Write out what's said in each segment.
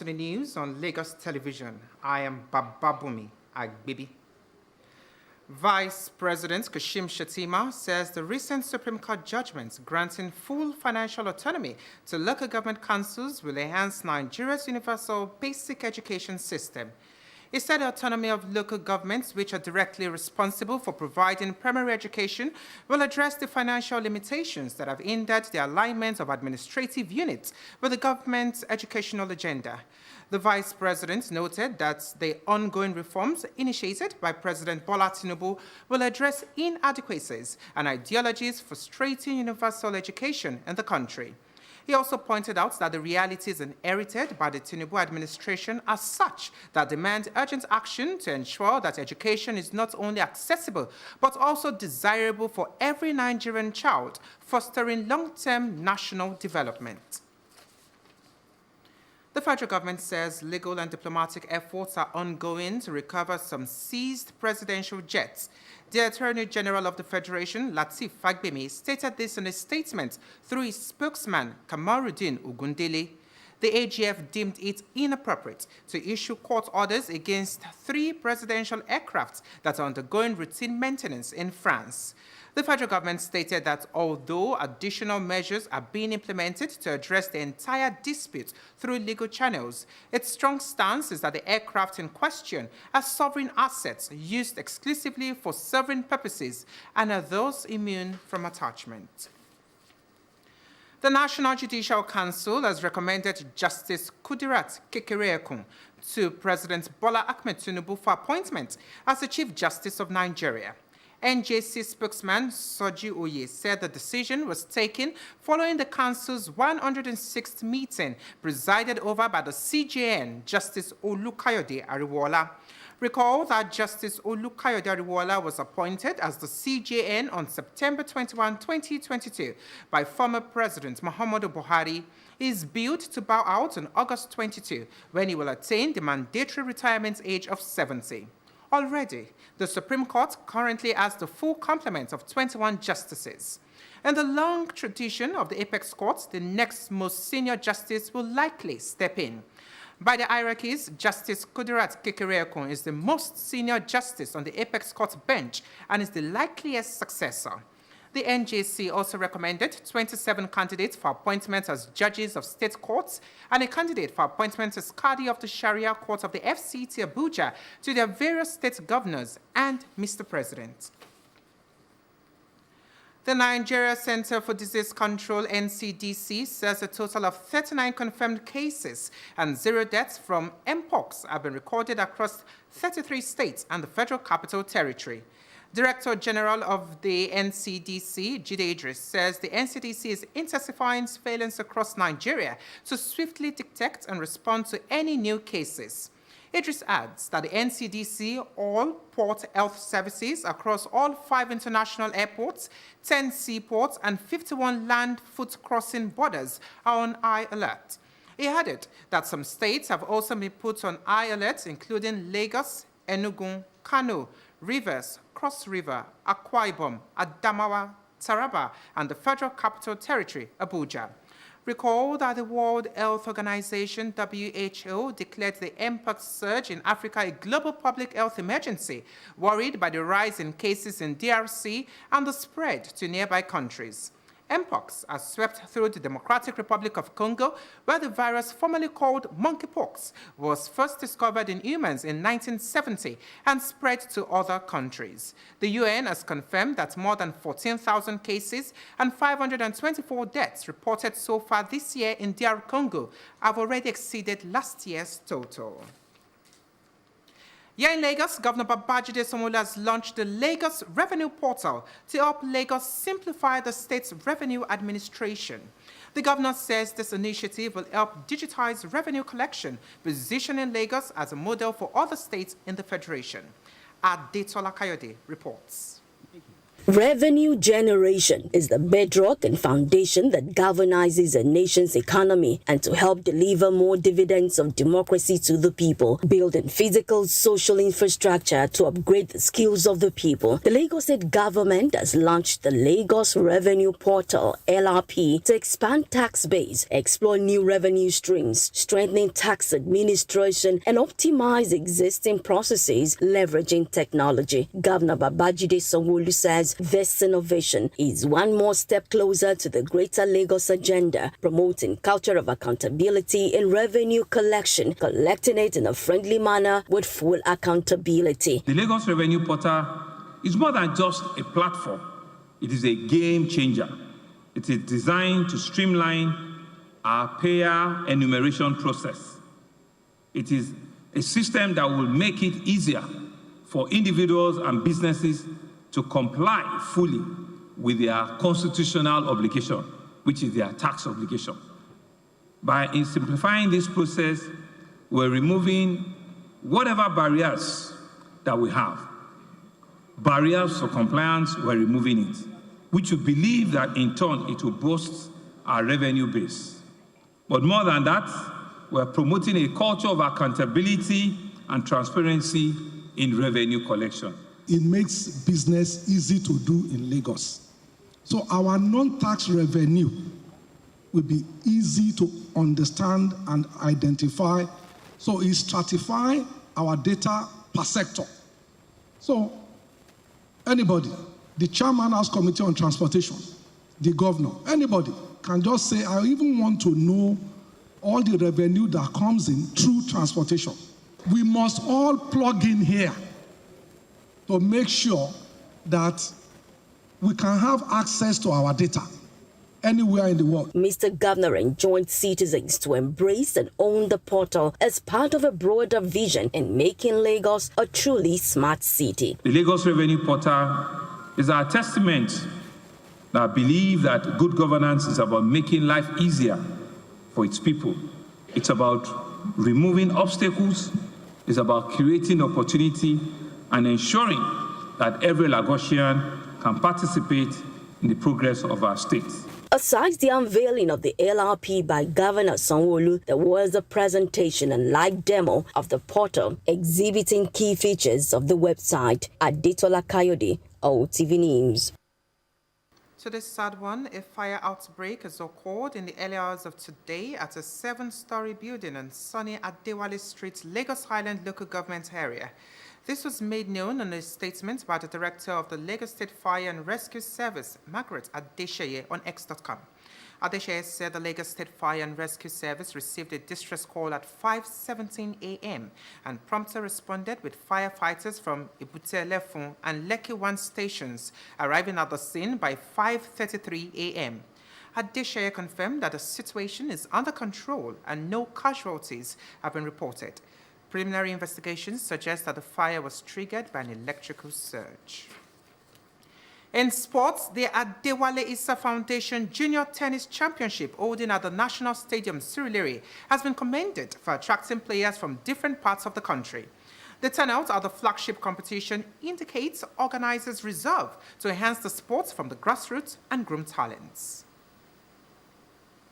to the news on Lagos Television. I am Bababumi Agbibi. Vice President Kashim Shettima says the recent Supreme Court judgments granting full financial autonomy to local government councils will enhance Nigeria's universal basic education system. He said the autonomy of local governments, which are directly responsible for providing primary education, will address the financial limitations that have hindered the alignment of administrative units with the government's educational agenda. The Vice President noted that the ongoing reforms initiated by President Bola Tinubu will address inadequacies and ideologies frustrating universal education in the country. He also pointed out that the realities inherited by the Tinubu administration are such that demand urgent action to ensure that education is not only accessible, but also desirable for every Nigerian child, fostering long-term national development. The federal government says legal and diplomatic efforts are ongoing to recover some seized presidential jets. The Attorney General of the Federation, Lateef Fagbemi, stated this in a statement through his spokesman, Kamaruddin Ogundele. The AGF deemed it inappropriate to issue court orders against 3 presidential aircrafts that are undergoing routine maintenance in France. The federal government stated that although additional measures are being implemented to address the entire dispute through legal channels, its strong stance is that the aircraft in question are sovereign assets used exclusively for sovereign purposes and are thus immune from attachment. The National Judicial Council has recommended Justice Kudirat Kekereekun to President Bola Ahmed Tinubu for appointment as the Chief Justice of Nigeria. NJC spokesman Soji Oye said the decision was taken following the Council's 106th meeting presided over by the CJN, Justice Olukayode Ariwola. Recall that Justice Olukayode Ariwola was appointed as the CJN on September 21, 2022 by former President Muhammadu Buhari. He is billed to bow out on August 22 when he will attain the mandatory retirement age of 70. Already, the Supreme Court currently has the full complement of 21 justices. In the long tradition of the apex courts, the next most senior justice will likely step in. By the hierarchies, Justice Kudirat Kekereekun is the most senior justice on the apex court bench and is the likeliest successor. The NJC also recommended 27 candidates for appointment as judges of state courts and a candidate for appointment as Qadi of the Sharia Court of the FCT Abuja to their various state governors and Mr. President. The Nigeria Center for Disease Control, NCDC, says a total of 39 confirmed cases and 0 deaths from Mpox have been recorded across 33 states and the Federal Capital Territory. Director General of the NCDC, Jide Idris, says the NCDC is intensifying surveillance across Nigeria to swiftly detect and respond to any new cases. Idris adds that the NCDC, all port health services across all 5 international airports, 10 seaports, and 51 land foot crossing borders are on high alert. He added that some states have also been put on high alert, including Lagos, Enugu, Kano, Rivers, Cross River, Akwa Ibom, Adamawa, Taraba, and the Federal Capital Territory, Abuja. Recall that the World Health Organization, WHO, declared the Mpox surge in Africa a global public health emergency, worried by the rise in cases in DRC and the spread to nearby countries. Mpox has swept through the Democratic Republic of Congo, where the virus formerly called monkeypox was first discovered in humans in 1970 and spread to other countries. The UN has confirmed that more than 14,000 cases and 524 deaths reported so far this year in DR Congo have already exceeded last year's total. Here in Lagos, Governor Babajide Sanwo-Olu has launched the Lagos Revenue Portal to help Lagos simplify the state's revenue administration. The governor says this initiative will help digitize revenue collection, positioning Lagos as a model for other states in the federation. Adetola Kayode reports. Revenue generation is the bedrock and foundation that galvanizes a nation's economy and to help deliver more dividends of democracy to the people, building physical, social infrastructure to upgrade the skills of the people. The Lagos State government has launched the Lagos Revenue Portal, LRP, to expand tax base, explore new revenue streams, strengthen tax administration, and optimize existing processes, leveraging technology. Governor Babajide Sanwo-Olu says this innovation is one more step closer to the Greater Lagos agenda, promoting culture of accountability in revenue collection, collecting it in a friendly manner with full accountability. The Lagos Revenue Portal is more than just a platform. It is a game changer. It is designed to streamline our payer enumeration process. It is a system that will make it easier for individuals and businesses to comply fully with their constitutional obligation, which is their tax obligation. By simplifying this process, we're removing whatever barriers that we have. Barriers for compliance, we're removing it, which we believe that in turn it will boost our revenue base. But more than that, we're promoting a culture of accountability and transparency in revenue collection. It makes business easy to do in Lagos. So our non-tax revenue will be easy to understand and identify. So it stratify our data per sector. So anybody, the chairman house committee on transportation, the governor, anybody can just say, I even want to know all the revenue that comes in through transportation. We must all plug in here to make sure that we can have access to our data anywhere in the world. Mr. Governor enjoined citizens to embrace and own the portal as part of a broader vision in making Lagos a truly smart city. The Lagos Revenue Portal is our testament that I believe that good governance is about making life easier for its people. It's about removing obstacles. It's about creating opportunity and ensuring that every Lagosian can participate in the progress of our state. Aside the unveiling of the LRP by Governor Sanwo-Olu, there was a presentation and live demo of the portal exhibiting key features of the website. Adetola Kayode, OTV News. To this sad one, a fire outbreak has occurred in the early hours of today at a 7-story building on Sunny Adewale Street, Lagos Highland local government area. This was made known in a statement by the director of the Lagos State Fire and Rescue Service, Margaret Adesheye, on X.com. Adesheye said the Lagos State Fire and Rescue Service received a distress call at 5:17 a.m. and promptly responded with firefighters from Ibute-Lefun and Lekki 1 stations, arriving at the scene by 5:33 a.m. Adesheye confirmed that the situation is under control and no casualties have been reported. Preliminary investigations suggest that the fire was triggered by an electrical surge. In sports, the Adewale Issa Foundation Junior Tennis Championship holding at the National Stadium, Surulere, has been commended for attracting players from different parts of the country. The turnout at the flagship competition indicates organizers' resolve to enhance the sport from the grassroots and groom talents.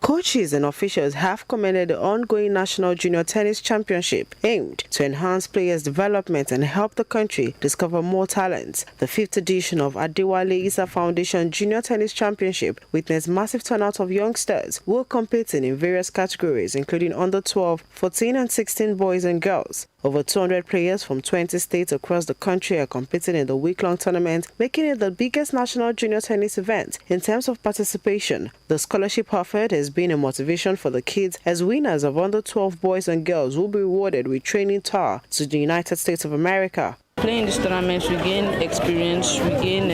Coaches and officials have commended the ongoing National Junior Tennis Championship aimed to enhance players' development and help the country discover more talents. The 5th edition of Adewale Issa Foundation Junior Tennis Championship witnessed massive turnout of youngsters who are competing in various categories, including under 12, 14 and 16 boys and girls. Over 200 players from 20 states across the country are competing in the week-long tournament, making it the biggest national junior tennis event in terms of participation. The scholarship offered has been a motivation for the kids, as winners of under 12 boys and girls will be rewarded with training tour to the United States of America. Playing this tournament, we gain experience, we gain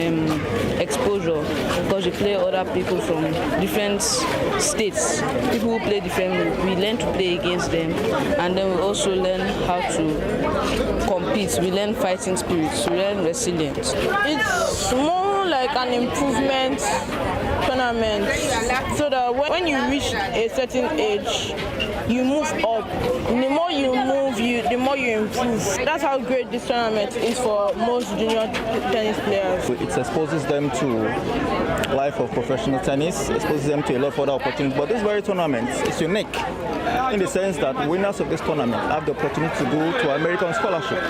exposure, because we play other people from different states. People who play differently, we learn to play against them, and then we also learn how to compete. We learn fighting spirits, we learn resilience. It's more like an improvement tournament so that when you reach a certain age, you move up. The more you move, the more you improve. That's how great this tournament is for most junior tennis players. It exposes them to life of professional tennis, exposes them to a lot of other opportunities. But this very tournament is unique in the sense that winners of this tournament have the opportunity to go to American scholarship.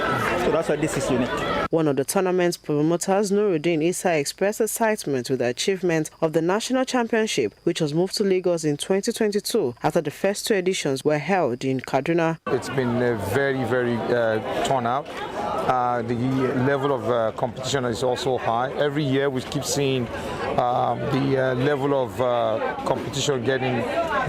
So that's why this is unique. One of the tournament's promoters, Nuruddin Issa, expressed excitement with the achievement of the national championship, which was moved to Lagos in 2022 after the first 2 editions were held in Kaduna. It's been a very, very torn out. The level of competition is also high. Every year we keep seeing the level of competition getting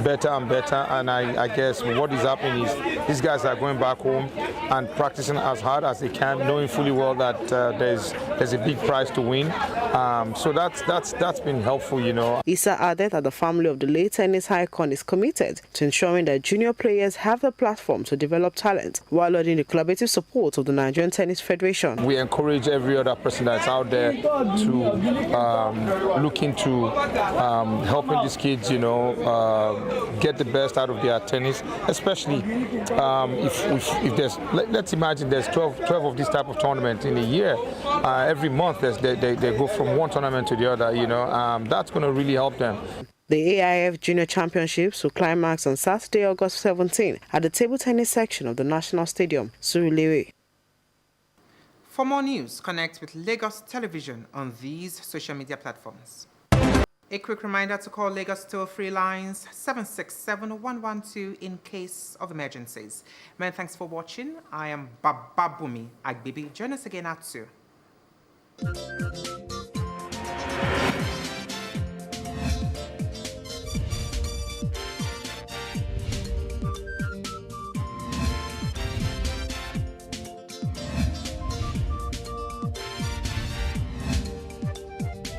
better and better, and I guess what is happening is these guys are going back home and practicing as hard as they can, knowing fully well that there's a big prize to win. So that's been helpful, you know. Issa added that the family of the late tennis icon is committed to ensuring that junior players have the platform to develop talent while urging the collaborative support of the Nigerian Tennis Federation. We encourage every other person that's out there to look into helping these kids, you know, get the best out of their tennis, especially if there's, let's imagine there's 12 of these type of tournaments in a year. Every month they go from one tournament to the other, you know. That's going to really help them. The AIF Junior Championships will climax on Saturday, August 17 at the table tennis section of the National Stadium, Surulere. For more news, connect with Lagos Television on these social media platforms. A quick reminder to call Lagos toll-free lines 767-112 in case of emergencies. Many thanks for watching. I am Bababumi Agbibi. Join us again at 2.